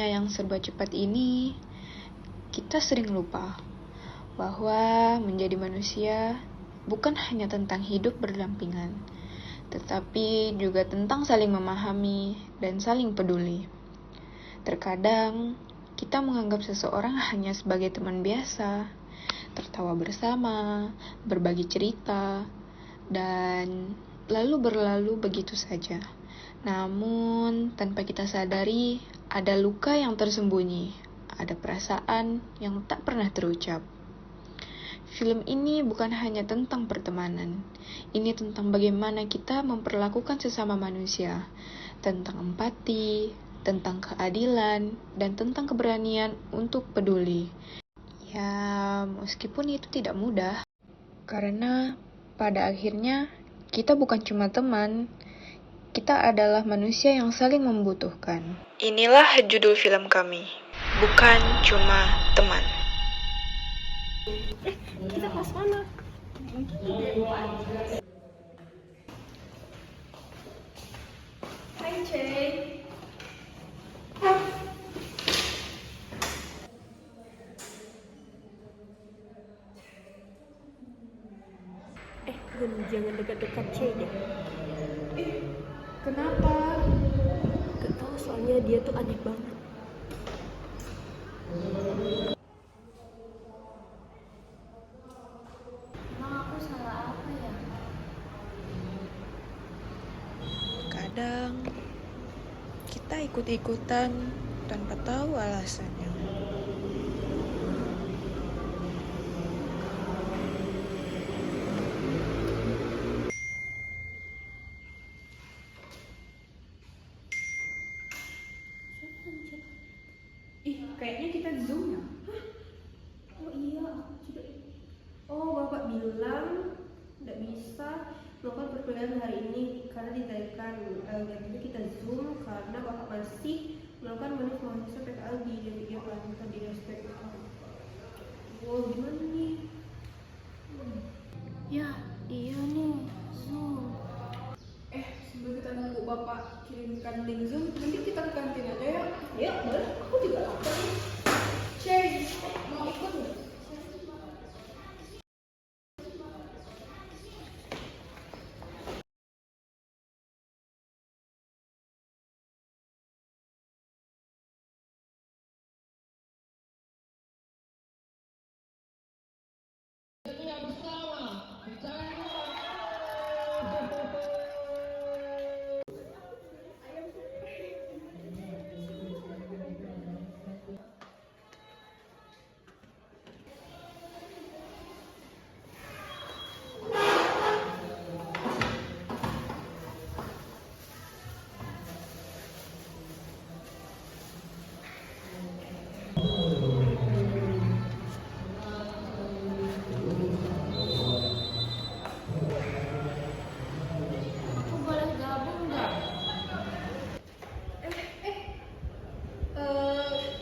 dunia yang serba cepat ini, kita sering lupa bahwa menjadi manusia bukan hanya tentang hidup berdampingan, tetapi juga tentang saling memahami dan saling peduli. Terkadang, kita menganggap seseorang hanya sebagai teman biasa, tertawa bersama, berbagi cerita, dan lalu berlalu begitu saja. Namun, tanpa kita sadari, ada luka yang tersembunyi, ada perasaan yang tak pernah terucap. Film ini bukan hanya tentang pertemanan, ini tentang bagaimana kita memperlakukan sesama manusia, tentang empati, tentang keadilan, dan tentang keberanian untuk peduli. Ya, meskipun itu tidak mudah, karena pada akhirnya kita bukan cuma teman, kita adalah manusia yang saling membutuhkan. Inilah judul film kami, bukan cuma teman. Kita kelas mana? Hai Cey. Gun, jangan dekat-dekat Cey deh. Kenapa? Gak tau, soalnya dia tuh aneh banget. Emang aku salah apa ya? Kadang kita ikut-ikutan tanpa tahu alasannya. Kayaknya kita Zoom ya? Oh iya, aku juga. Oh, Bapak bilang tidak bisa melakukan perkuliahan hari ini karena ditarikan. Jadi kita Zoom karena Bapak masih melakukan manif mahasiswa PKL di video pelantikan di respek. Wow, gimana nih? Ya, iya nih, Zoom. Sebelum kita nunggu Bapak kirimkan link Zoom, nanti kita ke kantin aja ya? Ya, boleh. Aku juga lapar nih. Cey, mau ikut nggak? Aku boleh gabung nggak?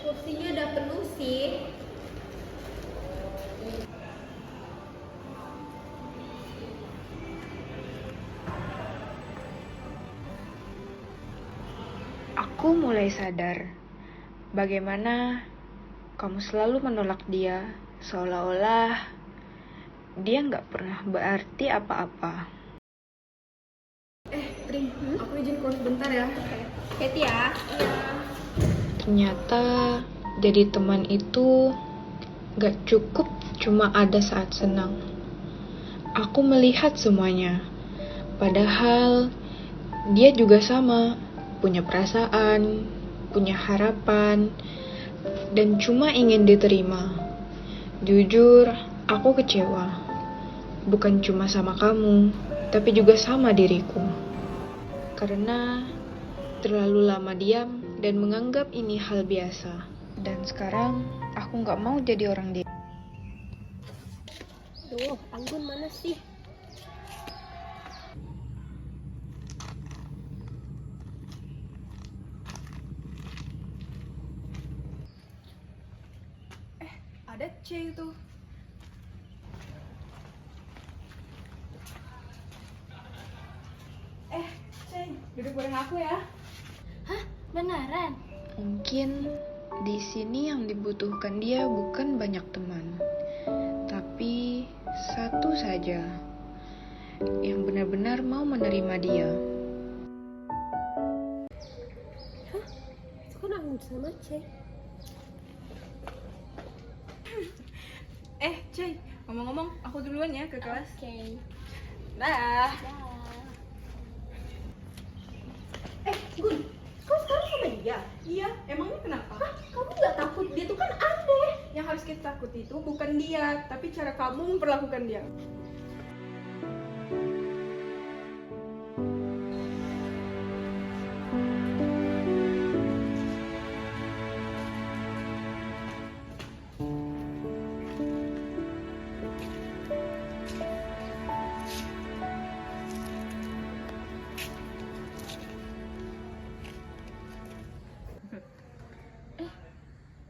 Kursinya udah penuh sih. Aku mulai sadar bagaimana kamu selalu menolak dia, seolah-olah dia nggak pernah berarti apa-apa. Pring, aku izin keluar sebentar ya. Hati ya. Ternyata jadi teman itu nggak cukup cuma ada saat senang. Aku melihat semuanya, padahal dia juga sama, punya perasaan, punya harapan, dan cuma ingin diterima. Jujur, aku kecewa. Bukan cuma sama kamu, tapi juga sama diriku. Karena terlalu lama diam dan menganggap ini hal biasa. Dan sekarang, aku gak mau jadi orang diam. Duh, Anggun mana sih? Ada Cey tuh. Cey, duduk bareng aku ya. Hah? Beneran? Mungkin Di sini yang dibutuhkan dia bukan banyak teman, tapi satu saja yang benar-benar mau menerima dia. Itu kan aku sama Cek. Cey, ngomong-ngomong, aku duluan ya ke kelas. Oke. Dah. Gun, kau sekarang sama dia? Iya, emangnya kenapa? Hah? Kamu nggak takut? Dia tuh kan aneh. Yang harus kita takut itu bukan dia, tapi cara kamu memperlakukan dia.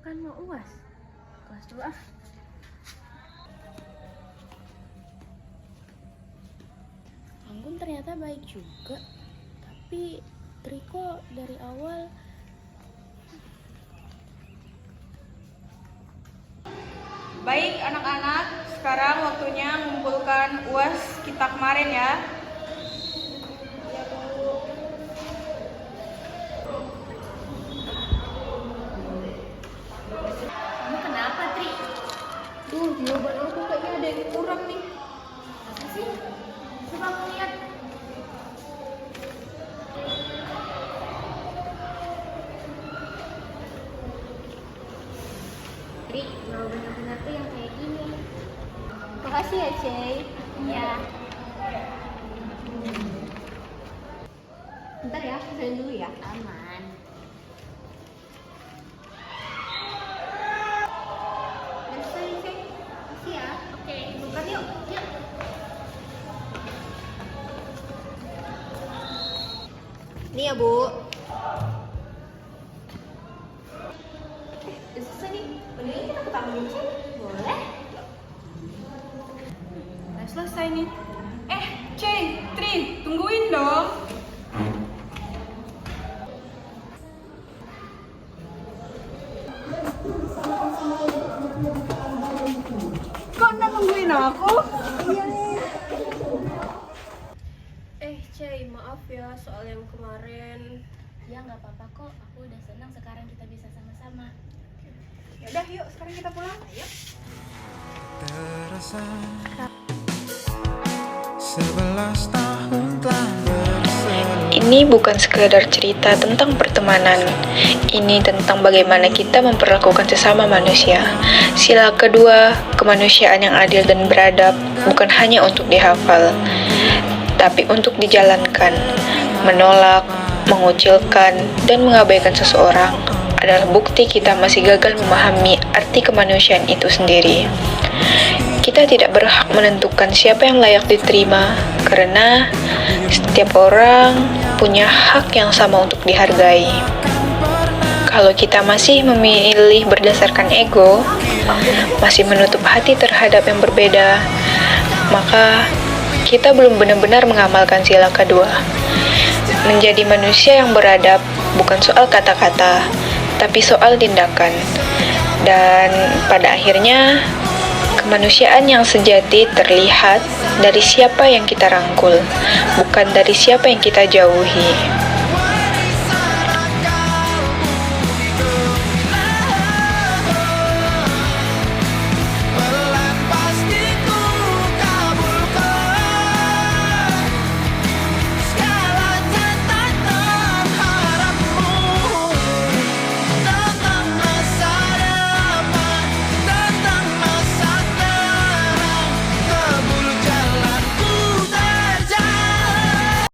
Kan mau UAS. Kelas 2 ah. Anggun ternyata baik juga. Tapi Triko dari awal Baik anak-anak, sekarang waktunya mengumpulkan UAS kita kemarin ya. kamu kenapa, Tri? Tuh, jawaban aku kayaknya ada yang kurang nih. Masa sih? Coba aku lihat. Tri, jawaban aku yang kayak gini. Makasih ya, Cek. Iya. Bentar ya, saya dulu ya. Aman. Selesai, Cek. Makasih ya. Oke. Bukan yuk. Yuk. Nih ya, Bu. Udah selesai nih. Mendingan kita ke taman Cek. Boleh? Udah selesai nih. Cey, Tri, tungguin dong. Kok anda nungguin aku? Cek, maaf ya soal yang kemarin. Ya nggak apa-apa kok. Aku udah senang sekarang kita bisa sama-sama. Yaudah, yuk sekarang kita pulang. Ayo. Terasa 11 tahun telah berselang. Ini bukan sekadar cerita tentang pertemanan. Ini tentang bagaimana kita memperlakukan sesama manusia. Sila kedua, kemanusiaan yang adil dan beradab bukan hanya untuk dihafal, tapi untuk dijalankan. Menolak, mengucilkan, dan mengabaikan seseorang adalah bukti kita masih gagal memahami arti kemanusiaan itu sendiri. Kita tidak berhak menentukan siapa yang layak diterima, karena setiap orang punya hak yang sama untuk dihargai. Kalau kita masih memilih berdasarkan ego, masih menutup hati terhadap yang berbeda, maka kita belum benar-benar mengamalkan sila kedua. Menjadi manusia yang beradab bukan soal kata-kata, tapi soal tindakan. Dan pada akhirnya, kemanusiaan yang sejati terlihat dari siapa yang kita rangkul, bukan dari siapa yang kita jauhi.